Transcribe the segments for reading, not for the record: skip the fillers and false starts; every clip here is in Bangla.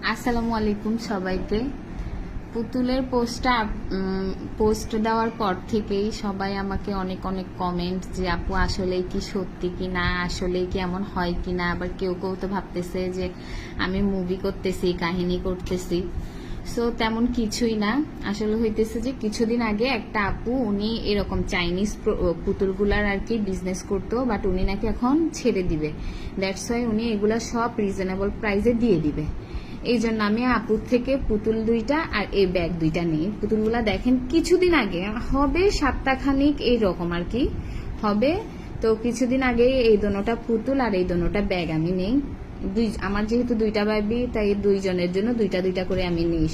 আসসালামু আলাইকুম সবাইকে। পুতুলের পোস্ট দেওয়ার পর থেকেই সবাই আমাকে অনেক অনেক কমেন্ট যে আপু আসলেই কি সত্যি কি না, আসলেই কি এমন হয় কি না। আবার কেউ কেউ তো ভাবতেছে যে আমি মুভি করতেছি, কাহিনী করতেছি। সো তেমন কিছুই না। আসলে হইতেছে যে কিছুদিন আগে একটা আপু, উনি এরকম চাইনিজ পুতুলগুলার আর কি বিজনেস করতো, বাট উনি নাকি এখন ছেড়ে দিবে। দ্যাটস ওয়াই উনি এগুলা সব রিজনেবল প্রাইসে দিয়ে দিবে। এই জন্য আমি আপুর থেকে পুতুল দুইটা আর এই ব্যাগ দুইটা নিই। পুতুলগুলা দেখেন কিছুদিন আগে হবে সপ্তাহখানিক এইরকম আর কি হবে। তো কিছুদিন আগে এই দোনোটা পুতুল আর এই দোনোটা ব্যাগ আমি নেই। আমার যেহেতু দুইটা বেবি, তাই দুইজনের জন্য দুইটা দুইটা করে আমি নিই।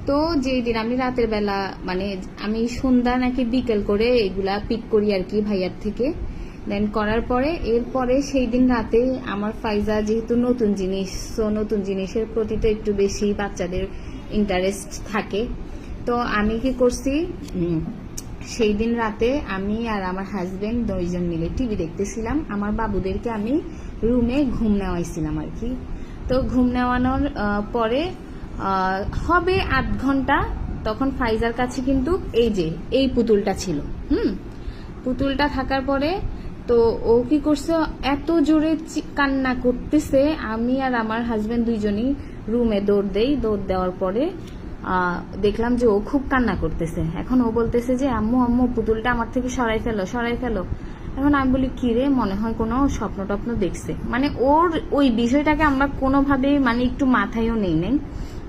তো যেই দিন আমি রাতের বেলা, মানে আমি সন্ধ্যা নাকি বিকেল করে এগুলা পিক করি আর কি ভাইয়ার থেকে। দেন করার পরে এরপরে সেই দিন রাতে আমার ফাইজা যেহেতু নতুন জিনিস, সো নতুন জিনিসের প্রতি তো একটু বেশি বাচ্চাদের ইন্টারেস্ট থাকে। তো আমি কি করছি, সেই দিন রাতে আমি আর আমার হাজবেন্ড দুইজন মিলে টিভি দেখতেছিলাম। আমার বাবুদেরকে আমি রুমে ঘুম নেওয়াইছিলাম আর কি। তো ঘুম নেওয়ানোর পরে হবে 8 ঘন্টা, তখন ফাইজার কাছে কিন্তু এই পুতুলটা ছিল। পুতুলটা থাকার পরে তো ও কি করছে, এত জোরে কান্না করতেছে। আমি আর আমার হাজবেন্ড দুইজনই রুমে দৌড় দেই। দৌড় দেওয়ার পরে দেখলাম যে ও খুব কান্না করতেছে। এখন ও বলতেছে যে আম্মু আম্মু পুতুলটা আমার থেকে সরাই ফেলো সরাই ফেলো। এখন আমি বলি কি রে, মনে হয় কোনো স্বপ্ন টপ্ন দেখছে। মানে ওর ওই বিষয়টাকে আমরা কোনোভাবেই মানে একটু মাথায়ও নেই।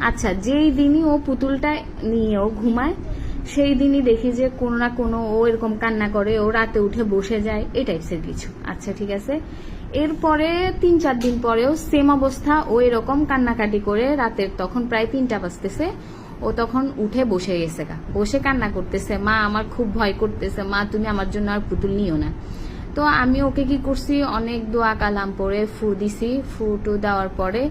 আচ্ছা, যেই দিনই ও পুতুলটা নিয়ে ও ঘুমায়, সেই দিনই দেখি যে কোনো না কোনো ও এরকম কান্না করে, ও রাতে উঠে বসে যায়, এই টাইপসের কিছু। আচ্ছা ঠিক আছে। এরপরে 3-4 দিন পরেও সেম অবস্থা, ও এরকম কান্নাকাটি করে রাতের তখন প্রায় 3টা বাজতেছে, ও তখন উঠে বসে গেছে বসে কান্না করতেছে, মা আমার খুব ভয় করতেছে, মা তুমি আমার জন্য আর পুতুল নিও না। তো আমি ওকে কি করছি, অনেক দোয়া কালাম পরে ফু দিছি। ফু দেওয়ার পরে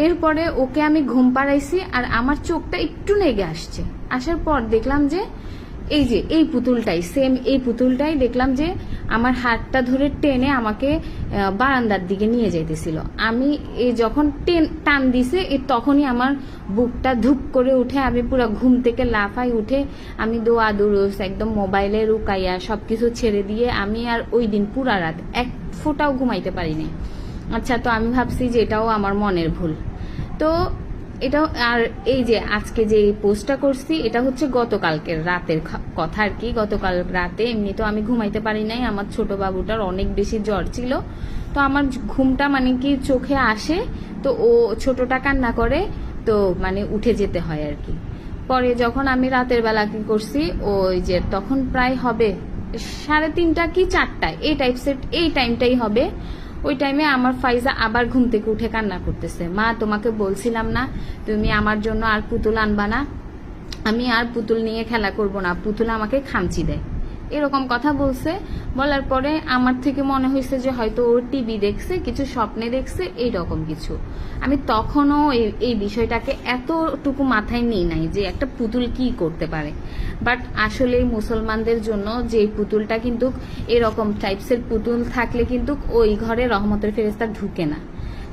এরপরে ওকে আমি ঘুম পাড়াইছি, আর আমার চোখটা একটু নেগে আসছে। আসার পর দেখলাম যে এই পুতুলটাই, সেম এই পুতুলটাই দেখলাম যে আমার হাতটা ধরে টেনে আমাকে বারান্দার দিকে নিয়ে যাইতেছিল। আমি যখন টান দিছে তখনই আমার বুকটা ধুপ করে উঠে, আমি পুরো ঘুম থেকে লাফাই উঠে আমি দোয়া দুরুস একদম মোবাইলে রুকাইয়া সবকিছু ছেড়ে দিয়ে আমি আর ওই দিন পুরা রাত এক ফোঁটাও ঘুমাইতে পারিনি। আচ্ছা, তো আমি ভাবছি যে এটাও আমার মনের ভুল। তো এটাও, আর এই যে আজকে যে পোস্টটা করছি এটা হচ্ছে গতকালকের রাতের কথা আর কি। গতকাল রাতে এমনি তো আমি ঘুমাইতে পারি নাই, আমার ছোট বাবুটার অনেক বেশি জ্বর ছিল। তো আমার ঘুমটা মানে কি চোখে আসে, তো ও ছোটটা কান্না করে, তো মানে উঠে যেতে হয় আর কি। পরে যখন আমি রাতের বেলা কি করছি, ওই যে তখন প্রায় হবে 3:30 কি 4টা এই টাইমটাই হবে। ওই টাইমে আমার ফাইজা আবার ঘুম থেকে উঠে কান্না করতেছে, মা তোমাকে বলছিলাম না তুমি আমার জন্য আর পুতুল আনবা না, আমি আর পুতুল নিয়ে খেলা করব না, পুতুল আমাকে খামচি দেয়, এরকম কথা বলছে। বলার পরে আমার থেকে মনে হয়েছে যে হয়তো ওর টিভি দেখছে, কিছু স্বপ্নে দেখছে, এইরকম কিছু। আমি তখনও এই বিষয়টাকে এতটুকু মাথায় নিই নাই যে একটা পুতুল কি করতে পারে। বাট আসলে মুসলমানদের জন্য যে পুতুলটা কিন্তু এরকম টাইপসের পুতুল থাকলে কিন্তু ওই ঘরে রহমতের ফেরেশতা ঢুকে না।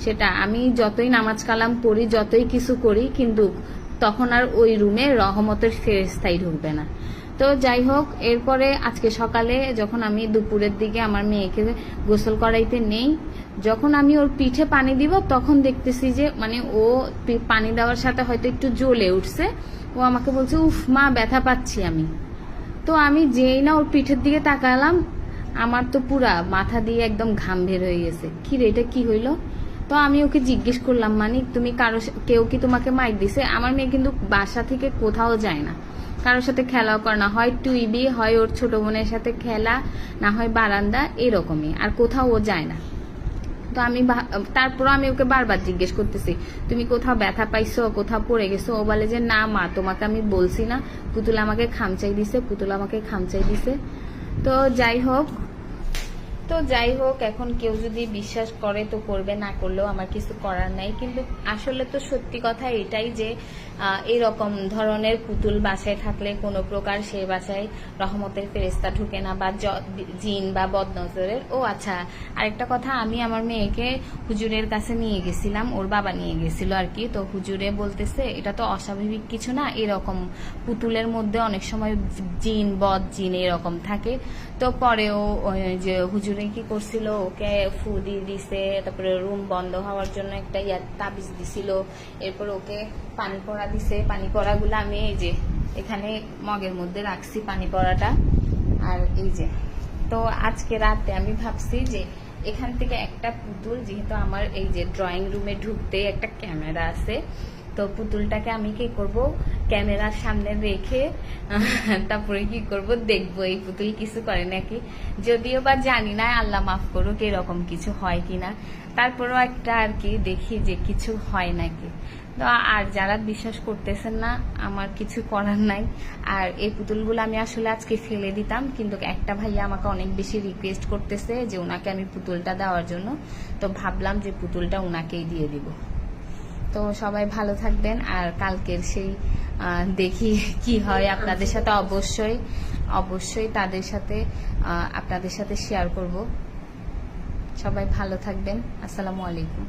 সেটা আমি যতই নামাজ কালাম পড়ি, যতই কিছু করি, কিন্তু তখন আর ওই রুমে রহমতের ফেরেশতাই ঢুকবে না। তো যাই হোক, এরপরে আজকে সকালে যখন আমি দুপুরের দিকে আমার মেয়েকে গোসল করাইতে নেই, যখন আমি ওর পিঠে পানি দিব তখন দেখতেছি যে মানে ও পানি দেওয়ার সাথে হয়তো একটু জ্বলে উঠছে। ও আমাকে বলছে উফ মা ব্যথা পাচ্ছি আমি। তো আমি যেই না ওর পিঠের দিকে তাকালাম, আমার তো পুরা মাথা দিয়ে একদম ঘাম বের হয়ে গেছে। কি রে, এটা কি হইলো? তো আমি ওকে জিজ্ঞেস করলাম, মানে তুমি কেউ কি তোমাকে মাইক দিছে? আমার মেয়ে কিন্তু বাসা থেকে কোথাও যায় না, কারোর সাথে খেলাও করে না, হয় টুইবি, হয় ওর ছোট বোনের সাথে খেলা, না হয় বারান্দা, এরকমই, আর কোথাও ও যায় না। তো তারপর আমি ওকে বারবার জিজ্ঞেস করতেছি তুমি কোথাও ব্যথা পাইছো, কোথাও পড়ে গেছো? ও বলে যে না মা, তোমাকে আমি বলছি না, পুতুল আমাকে খামচাই দিছে, পুতুল আমাকে খামচাই দিছে। তো যাই হোক, তো যাই হোক, এখন কেউ যদি বিশ্বাস করে তো করবে, না করলেও আমার কিছু করার নাই। কিন্তু আসলে তো সত্যি কথা এটাই যে এরকম ধরনের পুতুল বাসায় থাকলে কোনো প্রকার সে বাসায় রহমতের ফেরেস্তা ঢুকে না, বা জিন বা বদনজরের। ও আচ্ছা, আরেকটা কথা, আমি আমার মেয়েকে হুজুরের কাছে নিয়ে গেছিলাম, ওর বাবা নিয়ে গেছিল আর কি। তো হুজুরে বলতেছে এটা তো অস্বাভাবিক কিছু না, এরকম পুতুলের মধ্যে অনেক সময় জিন জিন এরকম থাকে। তো পরেও যে হুজুরে কি করছিল, ওকে ফু দিয়ে দিছে, তারপরে রুম বন্ধ হওয়ার জন্য একটা তাবিজ দিছিল, এরপর ওকে পানি পড়া দিছে। পানি পড়াগুলো আমি এই যে এখানে মগের মধ্যে রাখছি পানি পড়াটা। আর এই যে, তো আজকে রাতে আমি ভাবছি যে এখান থেকে একটা পুতুল, যেহেতু আমার এই যে ড্রয়িং রুমে ঢুকতে একটা ক্যামেরা আছে, তো পুতুলটাকে আমি কি করব, ক্যামেরার সামনে রেখে তারপরে কি করব, দেখবো এই পুতুল কিছু করে নাকি। যদিও বা জানি না, আল্লাহ মাফ করুক, এরকম কিছু হয় কিনা। তারপরেও একটা আর কি দেখি যে কিছু হয় নাকি। তো আর যারা বিশ্বাস করতেছেন না, আমার কিছু করার নাই। আর এই পুতুলগুলো আমি আসলে আজকে ফেলে দিতাম, কিন্তু একটা ভাইয়া আমাকে অনেক বেশি রিকোয়েস্ট করতেছে যে ওনাকে আমি পুতুলটা দেওয়ার জন্য। তো ভাবলাম যে পুতুলটা ওনাকেই দিয়ে দিব। তো সবাই ভালো থাকবেন, আর কালকের সেই দেখি কি হয় আপনাদের সাথে, অবশ্যই অবশ্যই তাদের সাথে আপনাদের সাথে শেয়ার করব। সবাই ভালো থাকবেন। আসসালামু আলাইকুম।